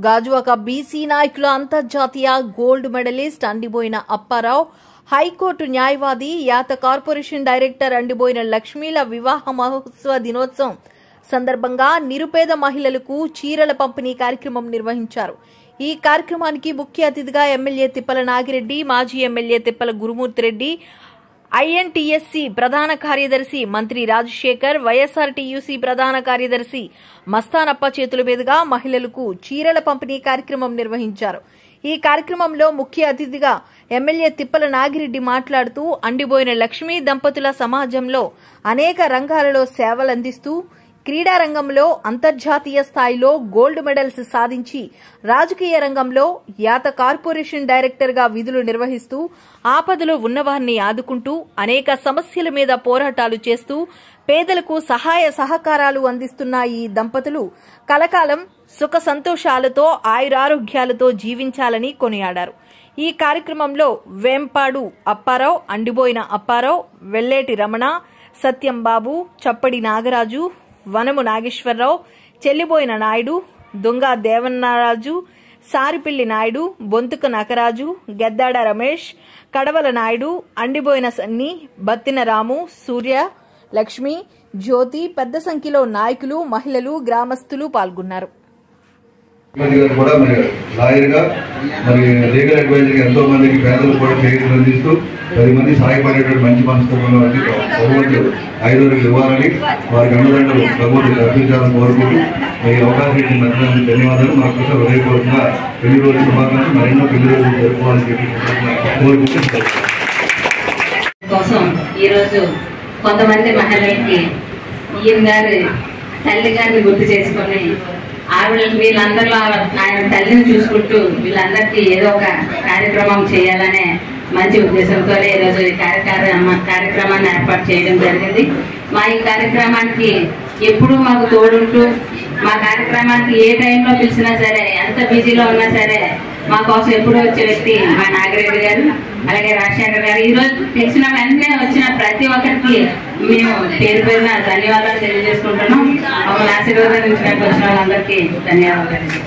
Gajuwaka BC నాయకుల అంతర్జాతీయ gold medalist Andiboina Apparao, high court న్యాయవాది, యాత కార్పొరేషన్ డైరెక్టర్ అండిబోయిన లక్ష్మీల వివాహ మహోత్సవ దినోత్సవం సందర్భంగా నిరుపేద మహిళలకు చీరల పంపిణీ కార్యక్రమం నిర్వహించారు. ఈ కార్యక్రమానికి ముఖ్య అతిథిగా ఎమ్మెల్యే తిప్పల నాగిరెడ్డి, మాజీ ఎమ్మెల్యే తిప్పల గురుమూర్తిరెడ్డి, ఐఎన్టీఎస్సీ ప్రధాన కార్యదర్శి మంత్రి రాజశేఖర్, వైఎస్ఆర్టీయూసీ ప్రధాన కార్యదర్శి మస్తానప్ప చేతుల మీదుగా మహిళలకు చీరల పంపిణీ కార్యక్రమం నిర్వహించారు. ఈ కార్యక్రమంలో ముఖ్య అతిథిగా ఎమ్మెల్యే తిప్పల నాగిరెడ్డి మాట్లాడుతూ అండిబోయిన లక్ష్మీ దంపతుల సమాజంలో అనేక రంగాలలో సేవలందిస్తూ క్రీడా రంగంలో అంతర్జాతీయ స్థాయిలో గోల్డ్ మెడల్స్ సాధించి రాజకీయ రంగంలో యాత కార్పొరేషన్ డైరెక్టర్ గా విధులు నిర్వహిస్తూ ఆపదలో ఉన్నవారిని ఆదుకుంటూ అనేక సమస్యల మీద పోరాటాలు చేస్తూ పేదలకు సహాయ సహకారాలు అందిస్తున్న ఈ దంపతులు కలకాలం సుఖ సంతోషాలతో ఆయురారోగ్యాలతో జీవించాలని కొనియాడారు. ఈ కార్యక్రమంలో వేంపాడు అప్పారావు, అండిబోయిన అప్పారావు, వెల్లేటి రమణ, సత్యం బాబు, చప్పడి నాగరాజు, వనము నాగేశ్వరరావు, చెల్లిబోయిన నాయుడు, దొంగ దేవన్నారాజు, సారిపిల్లి నాయుడు, బొంతుక నకరాజు, గెద్దాడ రమేష్, కడవల నాయుడు, అండిబోయిన సన్ని, బత్తిన రాము, సూర్య, లక్ష్మి, జ్యోతి పెద్ద సంఖ్యలో నాయకులు, మహిళలు, గ్రామస్తులు పాల్గొన్నారు. లీగల్ అడ్వైజర్ ఎంతో మందికి పేదలు కూడా చేతులు అందిస్తూ 10 మంది సహాయపడేటువంటి మంచి మనసుతో భగవంతుడు ఐదుగురికి ఇవ్వాలని వారికి అండదండలు భగవంతుడు అర్పించాలని కోరుకుంటూ ఈ అవకాశం ఇచ్చినందుకు ధన్యవాదాలు. మా కోసం హృదయపూర్వకంగా పెళ్లి రోజు శుభాకాంక్షలు, మరెన్నో పెళ్లి రోజులు జరుపుకోవాలని చెప్పి కోరుకుంటూ కోసం ఈరోజు కొంతమంది మహిళలకి ఈయన గారి తల్లి గారిని గుర్తు చేసుకొని వీళ్ళందరిలో ఆయన తల్లిని చూసుకుంటూ వీళ్ళందరికీ ఏదో ఒక కార్యక్రమం చేయాలనే మంచి ఉద్దేశంతో ఈరోజు ఈ కార్యక్రమాన్ని ఏర్పాటు చేయడం జరిగింది. మా ఈ కార్యక్రమానికి ఎప్పుడూ మాకు తోడుంటూ మా కార్యక్రమానికి ఏ టైంలో పిలిచినా సరే, ఎంత బిజీలో ఉన్నా సరే మా కోసం ఎప్పుడు వచ్చే వ్యక్తి మా నాగిరెడ్డి గారు, అలాగే రాజశేఖర్ గారు. ఈరోజు తెలిసిన వెంటనే వచ్చిన ప్రతి ఒక్కరికి మేము పేరు పేరున ధన్యవాదాలు తెలియజేసుకుంటున్నాం. మమ్మల్ని ఆశీర్వాదాలు ఇచ్చినట్టు వచ్చిన వాళ్ళందరికీ ధన్యవాదాలు.